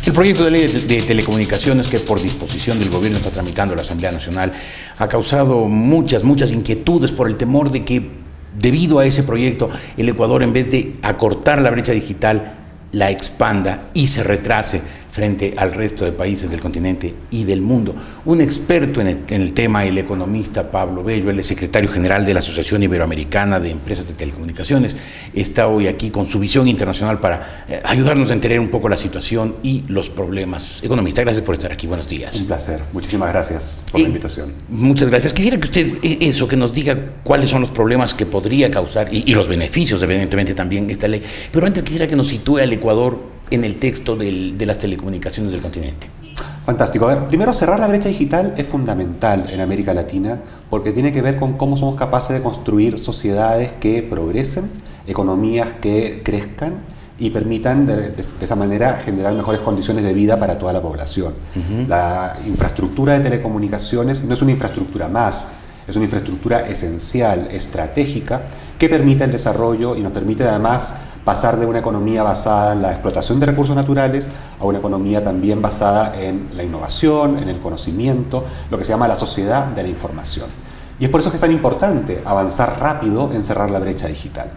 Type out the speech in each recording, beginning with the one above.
El proyecto de ley de telecomunicaciones que por disposición del gobierno está tramitando la Asamblea Nacional ha causado muchas inquietudes por el temor de que debido a ese proyecto el Ecuador, en vez de acortar la brecha digital, la expanda y se retrase frente al resto de países del continente y del mundo. Un experto en el tema, el economista Pablo Bello, el secretario general de la Asociación Iberoamericana de Empresas de Telecomunicaciones, está hoy aquí con su visión internacional para ayudarnos a entender un poco la situación y los problemas. Economista, gracias por estar aquí. Buenos días. Un placer. Muchísimas gracias por la invitación. Muchas gracias. Quisiera que usted que nos diga cuáles son los problemas que podría causar y los beneficios, evidentemente, también esta ley. Pero antes quisiera que nos sitúe al Ecuador en el texto de las telecomunicaciones del continente. Fantástico. A ver, primero, cerrar la brecha digital es fundamental en América Latina porque tiene que ver con cómo somos capaces de construir sociedades que progresen, economías que crezcan y permitan de esa manera generar mejores condiciones de vida para toda la población. La infraestructura de telecomunicaciones no es una infraestructura más, es una infraestructura esencial, estratégica, que permite el desarrollo y nos permite además pasar de una economía basada en la explotación de recursos naturales a una economía también basada en la innovación, en el conocimiento, lo que se llama la sociedad de la información. Y es por eso que es tan importante avanzar rápido en cerrar la brecha digital.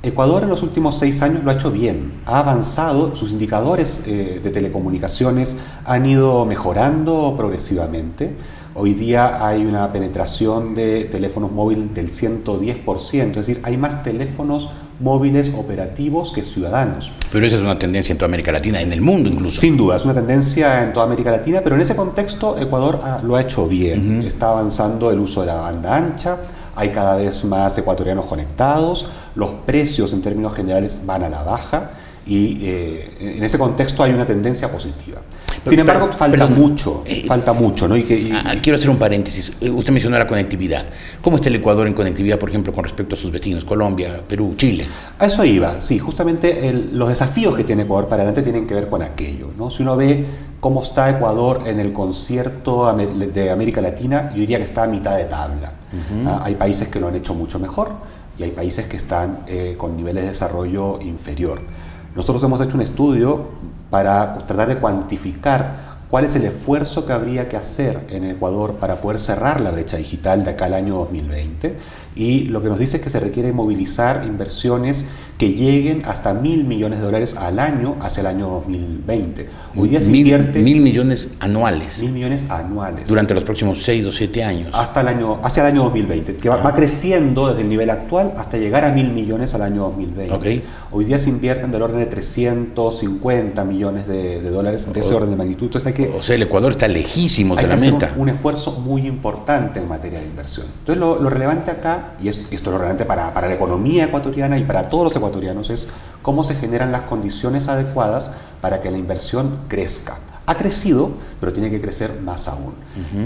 Ecuador en los últimos 6 años lo ha hecho bien, ha avanzado, sus indicadores de telecomunicaciones han ido mejorando progresivamente. Hoy día hay una penetración de teléfonos móviles del 110%, es decir, hay más teléfonos móviles operativos que ciudadanos. Pero esa es una tendencia en toda América Latina, en el mundo incluso. Sin duda, es una tendencia en toda América Latina, pero en ese contexto Ecuador lo ha hecho bien. Está avanzando el uso de la banda ancha, hay cada vez más ecuatorianos conectados, los precios en términos generales van a la baja y en ese contexto hay una tendencia positiva. Sin embargo, falta mucho, ¿no? Quiero hacer un paréntesis. Usted mencionó la conectividad. ¿Cómo está el Ecuador en conectividad, por ejemplo, con respecto a sus vecinos, Colombia, Perú, Chile? A eso iba, sí. Justamente los desafíos que tiene Ecuador para adelante tienen que ver con aquello, ¿no? Si uno ve cómo está Ecuador en el concierto de América Latina, yo diría que está a mitad de tabla. Hay países que lo han hecho mucho mejor y hay países que están con niveles de desarrollo inferior. Nosotros hemos hecho un estudio para tratar de cuantificar cuál es el esfuerzo que habría que hacer en Ecuador para poder cerrar la brecha digital de acá al año 2020, y lo que nos dice es que se requiere movilizar inversiones que lleguen hasta $1.000 millones al año hacia el año 2020. Hoy día se invierte $1.000 millones anuales. 1.000 millones anuales. Durante los próximos 6 o 7 años. Hacia el año 2020, que va creciendo desde el nivel actual hasta llegar a $1.000 millones al año 2020. Okay. Hoy día se invierten del orden de 350 millones de dólares, de ese orden de magnitud. Entonces o sea, el Ecuador está lejísimo de la meta. Un esfuerzo muy importante en materia de inversión. Entonces lo relevante acá, y esto es lo relevante para la economía ecuatoriana y para todos los ecuatorianos, es cómo se generan las condiciones adecuadas para que la inversión crezca. Ha crecido, pero tiene que crecer más aún.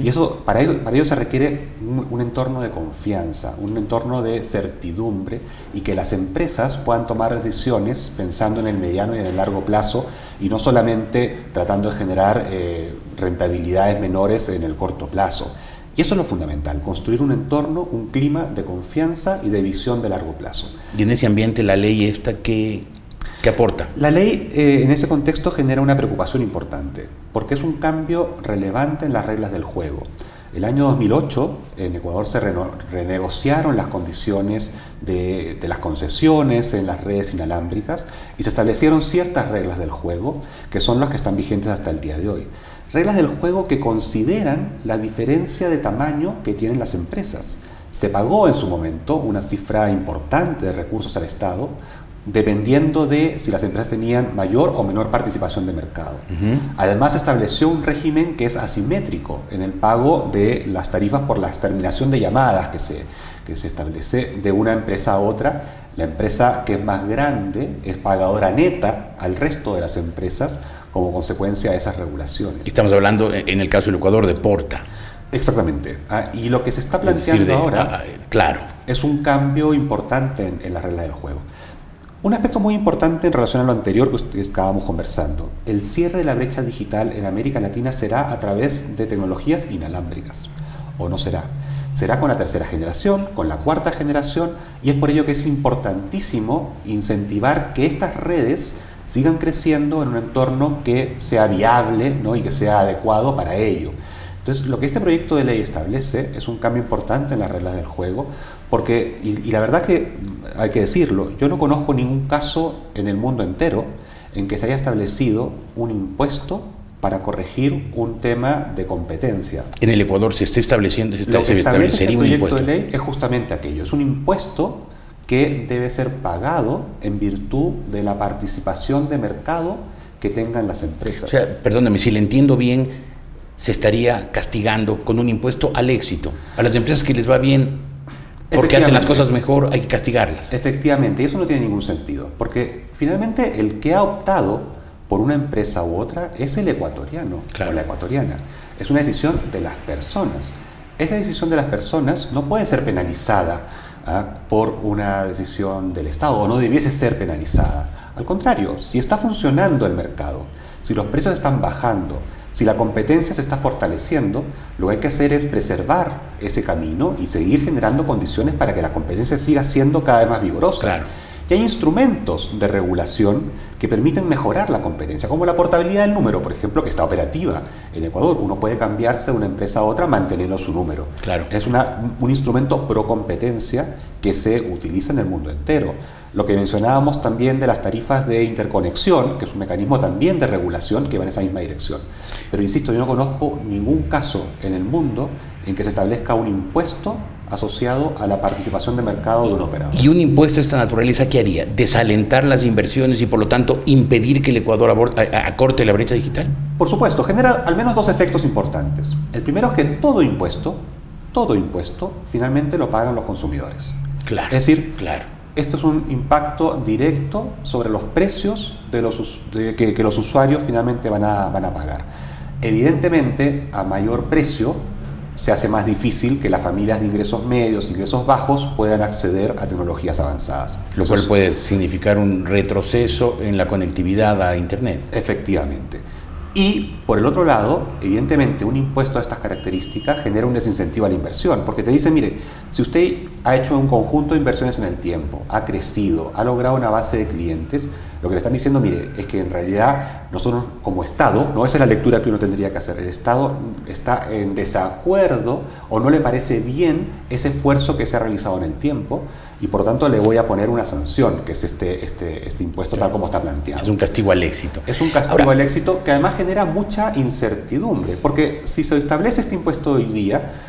Y eso, para ello se requiere un entorno de confianza, un entorno de certidumbre, y que las empresas puedan tomar decisiones pensando en el mediano y en el largo plazo, y no solamente tratando de generar rentabilidades menores en el corto plazo. Y eso es lo fundamental, construir un entorno, un clima de confianza y de visión de largo plazo. Y en ese ambiente la ley esta ¿qué aporta? La ley en ese contexto genera una preocupación importante, porque es un cambio relevante en las reglas del juego. El año 2008 en Ecuador se renegociaron las condiciones de las concesiones en las redes inalámbricas y se establecieron ciertas reglas del juego que son las que están vigentes hasta el día de hoy. Reglas del juego que consideran la diferencia de tamaño que tienen las empresas. Se pagó en su momento una cifra importante de recursos al Estado, dependiendo de si las empresas tenían mayor o menor participación de mercado. Además, se estableció un régimen que es asimétrico en el pago de las tarifas por la terminación de llamadas que se establece de una empresa a otra. La empresa que es más grande es pagadora neta al resto de las empresas como consecuencia de esas regulaciones. Estamos hablando, en el caso del Ecuador, de Porta. Exactamente. Y lo que se está planteando ahora claro, es un cambio importante en la regla del juego. Un aspecto muy importante en relación a lo anterior que estábamos conversando: el cierre de la brecha digital en América Latina será a través de tecnologías inalámbricas, o no será. Será con la tercera generación, con la cuarta generación, y es por ello que es importantísimo incentivar que estas redes sigan creciendo en un entorno que sea viable, ¿no? Y que sea adecuado para ello. Entonces, lo que este proyecto de ley establece es un cambio importante en las reglas del juego, porque, y la verdad que hay que decirlo, yo no conozco ningún caso en el mundo entero en que se haya establecido un impuesto para corregir un tema de competencia. En el Ecuador se está estableciendo, Lo que establece este un proyecto impuesto de ley es justamente aquello, es un impuesto que debe ser pagado en virtud de la participación de mercado que tengan las empresas. O sea, perdóname, si le entiendo bien, se estaría castigando con un impuesto al éxito. A las empresas que les va bien porque hacen las cosas mejor, hay que castigarlas. Efectivamente, y eso no tiene ningún sentido, porque finalmente el que ha optado por una empresa u otra es el ecuatoriano, claro, o la ecuatoriana. Es una decisión de las personas. Esa decisión de las personas no puede ser penalizada por una decisión del Estado, o no debiese ser penalizada. Al contrario, si está funcionando el mercado, si los precios están bajando, si la competencia se está fortaleciendo, lo que hay que hacer es preservar ese camino y seguir generando condiciones para que la competencia siga siendo cada vez más vigorosa. Claro. Y hay instrumentos de regulación que permiten mejorar la competencia, como la portabilidad del número, por ejemplo, que está operativa en Ecuador. Uno puede cambiarse de una empresa a otra manteniendo su número. Claro. Es un instrumento pro competencia que se utiliza en el mundo entero. Lo que mencionábamos también de las tarifas de interconexión, que es un mecanismo también de regulación que va en esa misma dirección. Pero insisto, yo no conozco ningún caso en el mundo en que se establezca un impuesto asociado a la participación de mercado de un operador. ¿Y un impuesto de esta naturaleza qué haría? ¿Desalentar las inversiones y por lo tanto impedir que el Ecuador acorte la brecha digital? Por supuesto, genera al menos dos efectos importantes. El primero es que todo impuesto, finalmente lo pagan los consumidores. Claro. Es decir, claro, esto es un impacto directo sobre los precios que los usuarios finalmente van a pagar. Evidentemente, a mayor precio, se hace más difícil que las familias de ingresos medios, ingresos bajos, puedan acceder a tecnologías avanzadas. Lo cual puede significar un retroceso en la conectividad a Internet. Efectivamente. Y, por el otro lado, evidentemente, un impuesto de estas características genera un desincentivo a la inversión, porque te dicen, mire, si usted ha hecho un conjunto de inversiones en el tiempo, ha crecido, ha logrado una base de clientes, lo que le están diciendo, mire, es que en realidad nosotros como Estado, no esa es la lectura que uno tendría que hacer, el Estado está en desacuerdo o no le parece bien ese esfuerzo que se ha realizado en el tiempo y por lo tanto le voy a poner una sanción, que es este impuesto tal como está planteado. Es un castigo al éxito. Es un castigo al éxito que además genera mucha incertidumbre, porque si se establece este impuesto hoy día,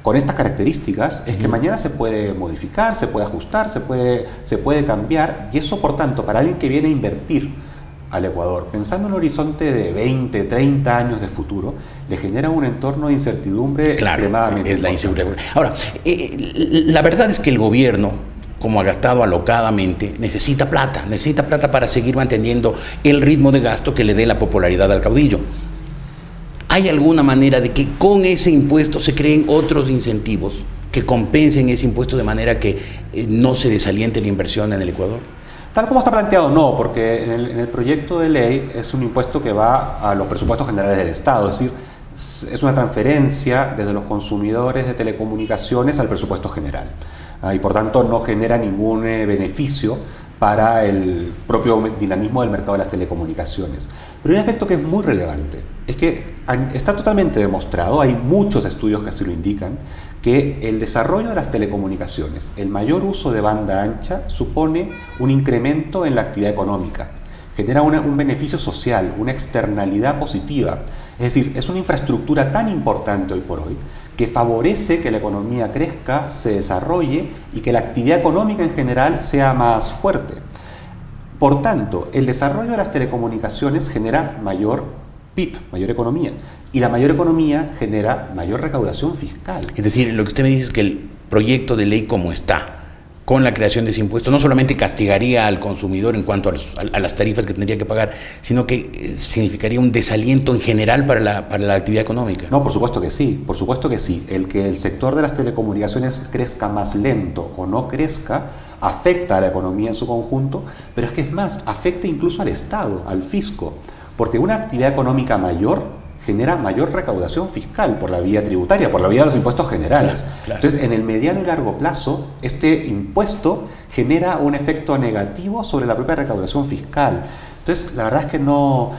con estas características, es que mañana se puede modificar, se puede ajustar, se puede cambiar, y eso, por tanto, para alguien que viene a invertir al Ecuador, pensando en un horizonte de 20, 30 años de futuro, le genera un entorno de incertidumbre extremadamente es la inseguridad. Ahora, la verdad es que el gobierno, como ha gastado alocadamente, necesita plata para seguir manteniendo el ritmo de gasto que le dé la popularidad al caudillo. ¿Hay alguna manera de que con ese impuesto se creen otros incentivos que compensen ese impuesto de manera que no se desaliente la inversión en el Ecuador? Tal como está planteado, no, porque en el proyecto de ley es un impuesto que va a los presupuestos generales del Estado, es decir, es una transferencia desde los consumidores de telecomunicaciones al presupuesto general. Y por tanto no genera ningún beneficio para el propio dinamismo del mercado de las telecomunicaciones. Pero hay un aspecto que es muy relevante, es que está totalmente demostrado, hay muchos estudios que así lo indican, que el desarrollo de las telecomunicaciones, el mayor uso de banda ancha, supone un incremento en la actividad económica, genera un beneficio social, una externalidad positiva. Es decir, es una infraestructura tan importante hoy por hoy que favorece que la economía crezca, se desarrolle y que la actividad económica en general sea más fuerte. Por tanto, el desarrollo de las telecomunicaciones genera mayor PIB, mayor economía, y la mayor economía genera mayor recaudación fiscal. Es decir, lo que usted me dice es que el proyecto de ley como está, con la creación de ese impuesto, no solamente castigaría al consumidor en cuanto a las tarifas que tendría que pagar, sino que significaría un desaliento en general para la actividad económica. No, por supuesto que sí, por supuesto que sí. El que el sector de las telecomunicaciones crezca más lento o no crezca, afecta a la economía en su conjunto, pero es que es más, afecta incluso al Estado, al fisco, porque una actividad económica mayor genera mayor recaudación fiscal por la vía tributaria, por la vía de los impuestos generales. Claro. Entonces, en el mediano y largo plazo, este impuesto genera un efecto negativo sobre la propia recaudación fiscal. Entonces, la verdad es que no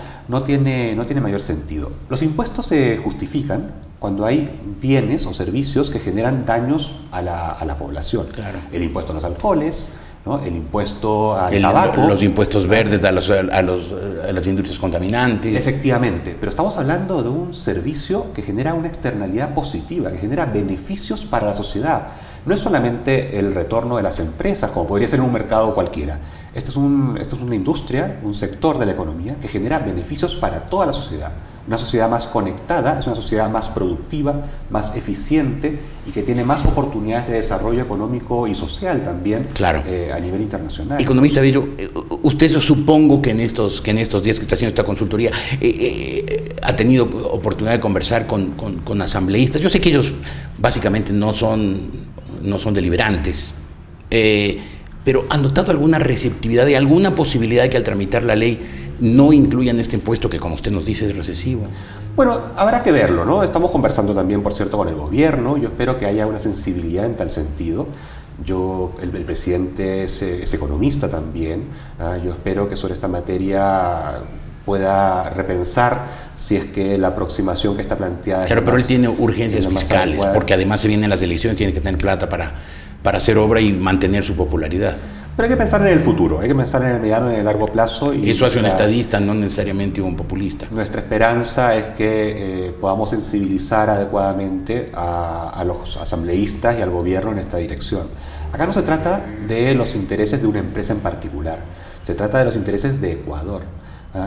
tiene mayor sentido. Los impuestos se justifican cuando hay bienes o servicios que generan daños a la población. Claro. El impuesto a los alcoholes, ¿no? El impuesto al tabaco. Los impuestos verdes a las industrias contaminantes. Efectivamente, pero estamos hablando de un servicio que genera una externalidad positiva, que genera beneficios para la sociedad. No es solamente el retorno de las empresas, como podría ser en un mercado cualquiera. Esta es una industria, un sector de la economía que genera beneficios para toda la sociedad. Una sociedad más conectada, es una sociedad más productiva, más eficiente y que tiene más oportunidades de desarrollo económico y social también, claro, a nivel internacional. Economista Bello, usted, supongo que en estos días que está haciendo esta consultoría ha tenido oportunidad de conversar con asambleístas. Yo sé que ellos básicamente no son deliberantes, pero ¿han notado alguna receptividad y alguna posibilidad de que al tramitar la ley no incluyan este impuesto que, como usted nos dice, es recesivo? Bueno, habrá que verlo, ¿no? Estamos conversando también, por cierto, con el gobierno. Yo espero que haya una sensibilidad en tal sentido. El presidente es economista también. Yo espero que sobre esta materia pueda repensar si es que la aproximación que está planteada... Claro, pero él tiene urgencias fiscales, porque además se vienen las elecciones, tiene que tener plata para hacer obra y mantener su popularidad. Pero hay que pensar en el futuro, hay que pensar en el mediano y en el largo plazo. Y eso hace un estadista, no necesariamente un populista. Nuestra esperanza es que podamos sensibilizar adecuadamente a los asambleístas y al gobierno en esta dirección. Acá no se trata de los intereses de una empresa en particular, se trata de los intereses de Ecuador.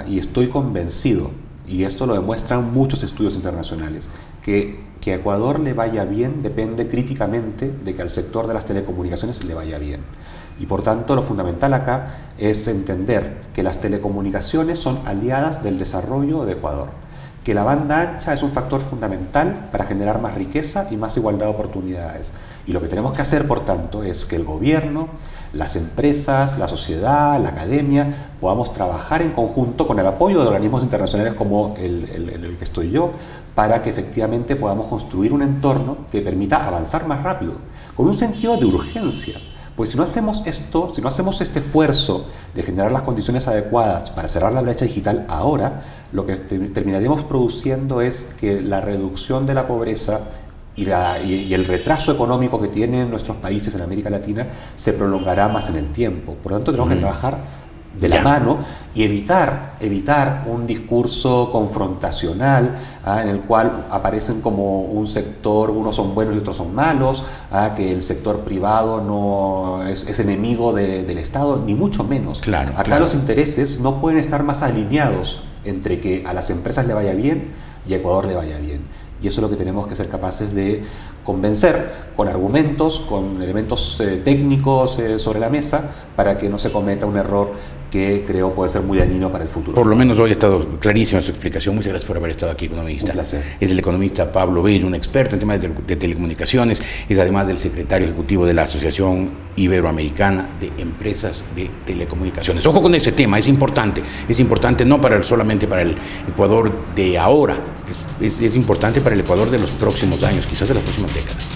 Y estoy convencido, y esto lo demuestran muchos estudios internacionales, que a Ecuador le vaya bien depende críticamente de que al sector de las telecomunicaciones le vaya bien. Y por tanto lo fundamental acá es entender que las telecomunicaciones son aliadas del desarrollo de Ecuador, que la banda ancha es un factor fundamental para generar más riqueza y más igualdad de oportunidades. Y lo que tenemos que hacer, por tanto, es que el gobierno, las empresas, la sociedad, la academia, podamos trabajar en conjunto con el apoyo de organismos internacionales como el que estoy yo, para que efectivamente podamos construir un entorno que permita avanzar más rápido, con un sentido de urgencia. Pues si no hacemos esto, si no hacemos este esfuerzo de generar las condiciones adecuadas para cerrar la brecha digital ahora, lo que terminaremos produciendo es que la reducción de la pobreza y el retraso económico que tienen nuestros países en América Latina se prolongará más en el tiempo. Por lo tanto, tenemos que trabajar de la mano y evitar un discurso confrontacional en el cual aparecen como un sector, unos son buenos y otros son malos, que el sector privado no es enemigo del Estado, ni mucho menos. Acá los intereses no pueden estar más alineados entre que a las empresas le vaya bien y a Ecuador le vaya bien. Y eso es lo que tenemos que ser capaces de convencer con argumentos, con elementos técnicos sobre la mesa, para que no se cometa un error que creo puede ser muy dañino para el futuro. Por lo menos hoy ha estado clarísima su explicación. Muchas gracias por haber estado aquí, economista. Un placer. Es el economista Pablo Bello, un experto en temas de telecomunicaciones. Es además del secretario ejecutivo de la Asociación Iberoamericana de Empresas de Telecomunicaciones. Ojo con ese tema, es importante no solamente para el Ecuador de ahora, es importante para el Ecuador de los próximos años, quizás de las próximas décadas.